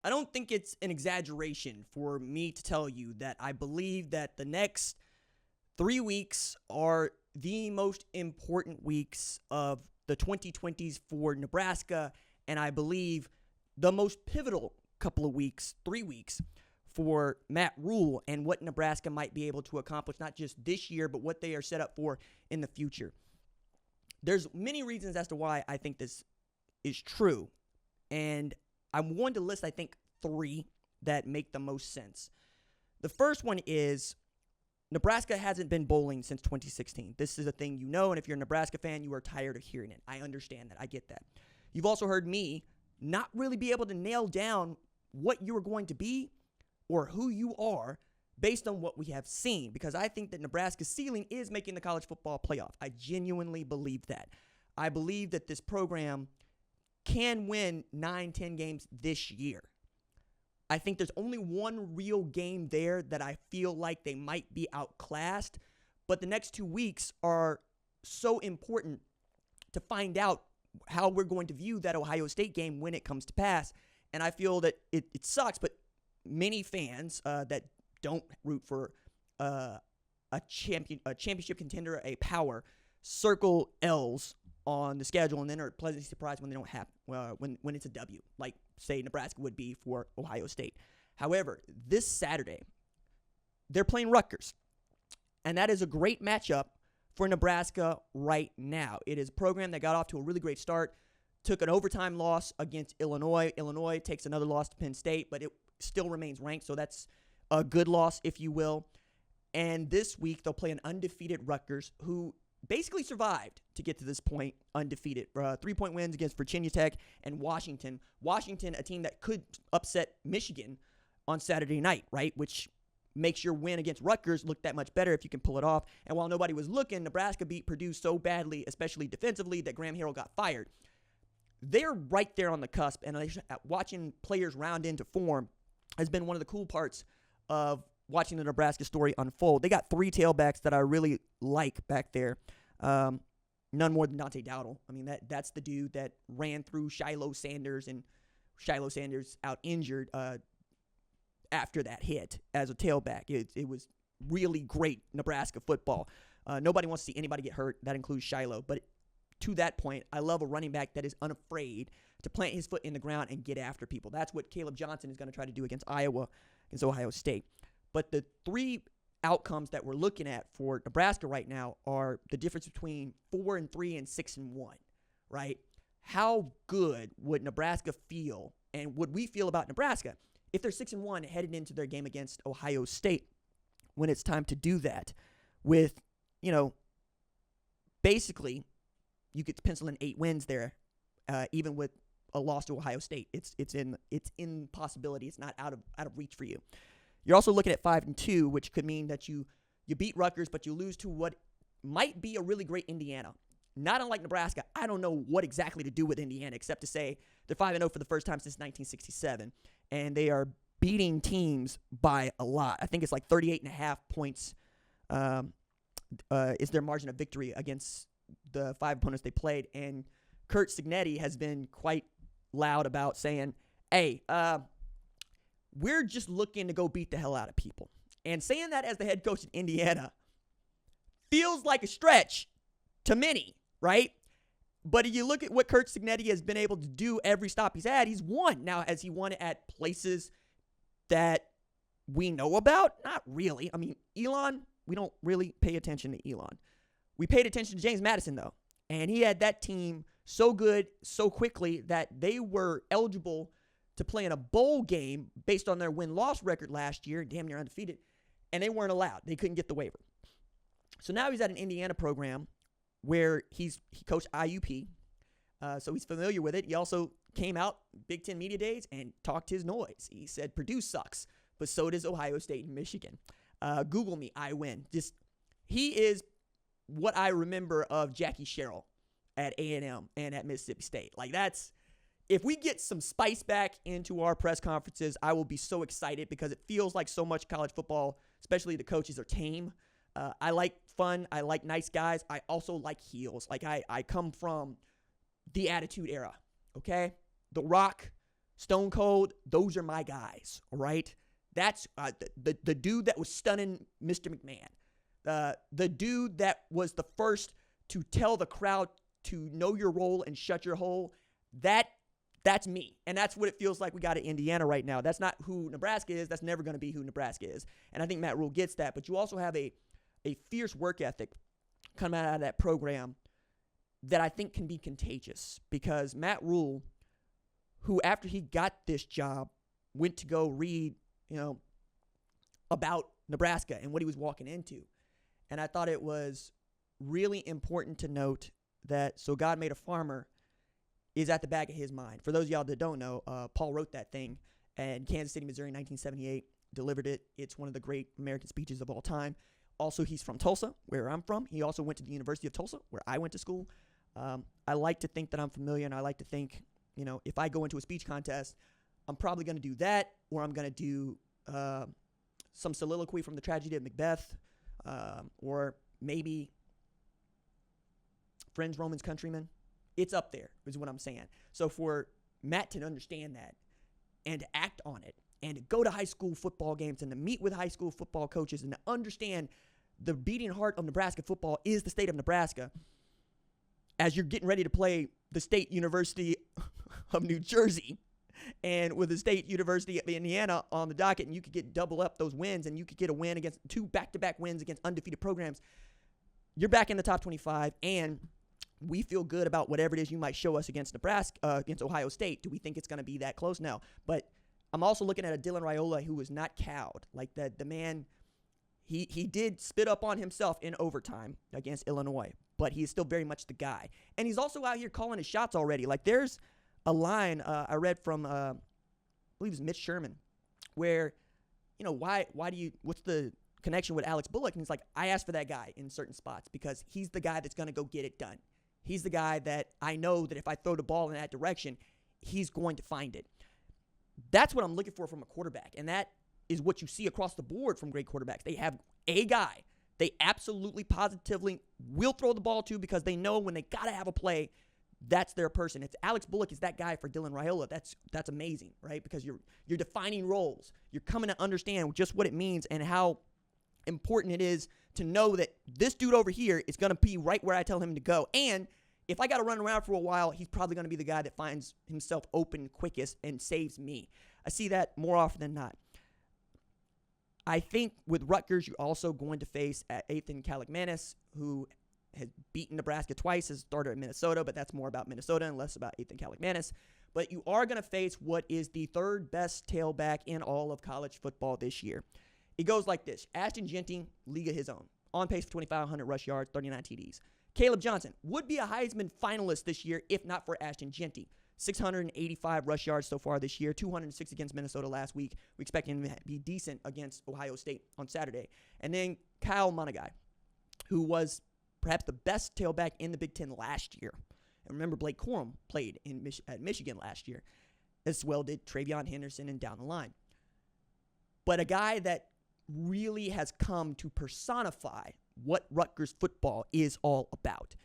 I don't think it's an exaggeration for me to tell you that I believe that the next 3 weeks are the most important weeks of the 2020s for Nebraska, and I believe the most pivotal couple of weeks, 3 weeks, for Matt Rhule and what Nebraska might be able to accomplish, not just this year, but what they are set up for in the future. There's many reasons as to why I think this is true, and I'm going to list, I think, 3 that make the most sense. The first one is Nebraska hasn't been bowling since 2016. This is a thing you know, and if you're a Nebraska fan, you are tired of hearing it. I understand that. I get that. You've also heard me not really be able to nail down what you are going to be or who you are based on what we have seen, because I think that Nebraska's ceiling is making the college football playoff. I genuinely believe that. I believe that this program can win 9-10 games this year. I think there's only one real game there that I feel like they might be outclassed, but the next 2 weeks are so important to find out how we're going to view that Ohio State game when it comes to pass. And I feel that it sucks, but many fans that don't root for a championship contender, a power, circle L's on the schedule and then are pleasantly surprised when they don't happen, when it's a W, like, say, Nebraska would be for Ohio State. However, this Saturday, they're playing Rutgers, and that is a great matchup for Nebraska right now. It is a program that got off to a really great start, took an overtime loss against Illinois. Illinois takes another loss to Penn State, but it still remains ranked, so that's a good loss, if you will. And this week, they'll play an undefeated Rutgers, who basically survived to get to this point undefeated. 3-point wins against Virginia Tech and Washington. Washington, a team that could upset Michigan on Saturday night, right? Which makes your win against Rutgers look that much better if you can pull it off. And while nobody was looking, Nebraska beat Purdue so badly, especially defensively, that Graham Harrell got fired. They're right there on the cusp, and watching players round into form has been one of the cool parts of watching the Nebraska story unfold. They got 3 tailbacks that I really like back there. None more than Dante Dowdle. I mean, that's the dude that ran through Shiloh Sanders, and Shiloh Sanders out injured after that hit as a tailback. It was really great Nebraska football. Nobody wants to see anybody get hurt. That includes Shiloh. But to that point, I love a running back that is unafraid to plant his foot in the ground and get after people. That's what Caleb Johnson is going to try to do against against Ohio State. But the 3 outcomes that we're looking at for Nebraska right now are the difference between 4-3 and 6-1, right? How good would Nebraska feel, and would we feel about Nebraska if they're 6-1 headed into their game against Ohio State when it's time to do that? With, basically, you could pencil in 8 wins there, even with a loss to Ohio State. It's in possibility. It's not out of reach for you. You're also looking at 5-2, which could mean that you beat Rutgers, but you lose to what might be a really great Indiana. Not unlike Nebraska, I don't know what exactly to do with Indiana except to say they're 5-0 for the first time since 1967, and they are beating teams by a lot. I think it's like 38.5 points is their margin of victory against the 5 opponents they played. And Curt Cignetti has been quite loud about saying, hey, we're just looking to go beat the hell out of people. And saying that as the head coach in Indiana feels like a stretch to many, right? But if you look at what Curt Cignetti has been able to do every stop he's had, he's won. Now, has he won at places that we know about? Not really. I mean, Elon, we don't really pay attention to Elon. We paid attention to James Madison, though. And he had that team so good so quickly that they were eligible to play in a bowl game based on their win-loss record last year, damn near undefeated, and they weren't allowed. They couldn't get the waiver. So now he's at an Indiana program where he coached IUP, so he's familiar with it. He also came out Big Ten Media Days and talked his noise. He said Purdue sucks, but so does Ohio State and Michigan. Google me, I win. He is what I remember of Jackie Sherrill at A&M and at Mississippi State. Like, if we get some spice back into our press conferences, I will be so excited because it feels like so much college football, especially the coaches, are tame. I like fun. I like nice guys. I also like heels. Like, I come from the Attitude Era, okay? The Rock Stone Cold, those are my guys, all right? That's the dude that was stunning Mr. McMahon. The dude that was the first to tell the crowd to know your role and shut your hole. That's me. And that's what it feels like we got at Indiana right now. That's not who Nebraska is. That's never going to be who Nebraska is. And I think Matt Rhule gets that. But you also have a fierce work ethic coming out of that program that I think can be contagious. Because Matt Rhule, who after he got this job, went to go read, about Nebraska and what he was walking into. And I thought it was really important to note that So God Made a Farmer is at the back of his mind. For those of y'all that don't know, Paul wrote that thing in Kansas City, Missouri, 1978, delivered it. It's one of the great American speeches of all time. Also, he's from Tulsa, where I'm from. He also went to the University of Tulsa, where I went to school. I like to think that I'm familiar, and I like to think, if I go into a speech contest, I'm probably going to do that, or I'm going to do some soliloquy from the tragedy of Macbeth, or maybe Friends, Romans, Countrymen. It's up there, is what I'm saying. So for Matt to understand that and to act on it and to go to high school football games and to meet with high school football coaches and to understand the beating heart of Nebraska football is the state of Nebraska as you're getting ready to play the State University of New Jersey and with the State University of Indiana on the docket, and you could get double up those wins and you could get a win against 2 back-to-back wins against undefeated programs. You're back in the top 25, and we feel good about whatever it is you might show us against Nebraska, against Ohio State. Do we think it's going to be that close? No. But I'm also looking at a Dylan Raiola who was not cowed. Like the man, he did spit up on himself in overtime against Illinois, but he's still very much the guy. And he's also out here calling his shots already. Like there's a line I read from, I believe it was Mitch Sherman, where, what's the connection with Alex Bullock? And he's like, I asked for that guy in certain spots because he's the guy that's going to go get it done. He's the guy that I know that if I throw the ball in that direction, he's going to find it. That's what I'm looking for from a quarterback, and that is what you see across the board from great quarterbacks. They have a guy they absolutely, positively will throw the ball to because they know when they got to have a play, that's their person. It's Alex Bullock is that guy for Dylan Raiola. That's amazing, right? Because you're defining roles. You're coming to understand just what it means and how important it is to know that this dude over here is going to be right where I tell him to go. And if I got to run around for a while, he's probably going to be the guy that finds himself open quickest and saves me. I see that more often than not. I think with Rutgers, you're also going to face Ethan Kalakmanis, who has beaten Nebraska twice as starter at Minnesota, but that's more about Minnesota and less about Ethan Kalakmanis. But you are going to face what is the third best tailback in all of college football this year. It goes like this. Ashton Jeanty, league of his own. On pace for 2,500 rush yards, 39 TDs. Caleb Johnson would be a Heisman finalist this year if not for Ashton Jeanty. 685 rush yards so far this year, 206 against Minnesota last week. We expect him to be decent against Ohio State on Saturday. And then Kyle Monagai, who was perhaps the best tailback in the Big Ten last year. And remember, Blake Corum played at Michigan last year. As well did Travion Henderson and down the line. But a guy that really has come to personify what Rutgers football is all about.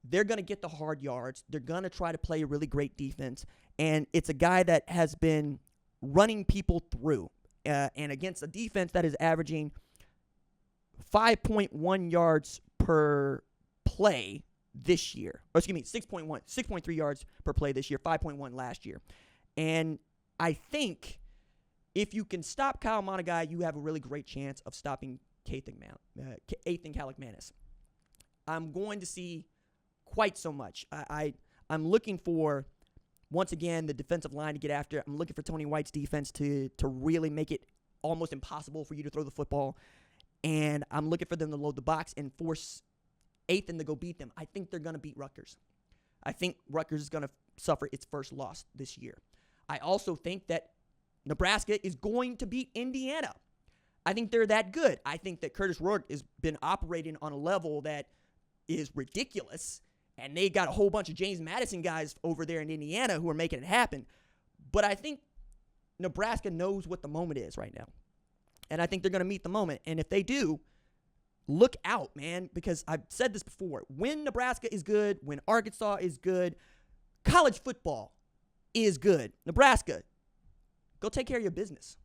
They're going to get the hard yards. They're going to try to play a really great defense. And it's a guy that has been running people through. And against a defense that is averaging 5.1 yards per play this year. Or excuse me, 6.3 yards per play this year, 5.1 last year. And I think if you can stop Kyle Monagai, you have a really great chance of stopping Ethan Kalakmanis. I'm going to see quite so much. I'm looking for, once again, the defensive line to get after it. I'm looking for Tony White's defense to really make it almost impossible for you to throw the football. And I'm looking for them to load the box and force Ethan to go beat them. I think they're going to beat Rutgers. I think Rutgers is going to suffer its first loss this year. I also think that Nebraska is going to beat Indiana. I think they're that good. I think that Curtis Rourke has been operating on a level that is ridiculous, and they got a whole bunch of James Madison guys over there in Indiana who are making it happen. But I think Nebraska knows what the moment is right now, and I think they're going to meet the moment. And if they do, look out, man, because I've said this before. When Nebraska is good, when Arkansas is good, college football is good. Nebraska, Go take care of your business.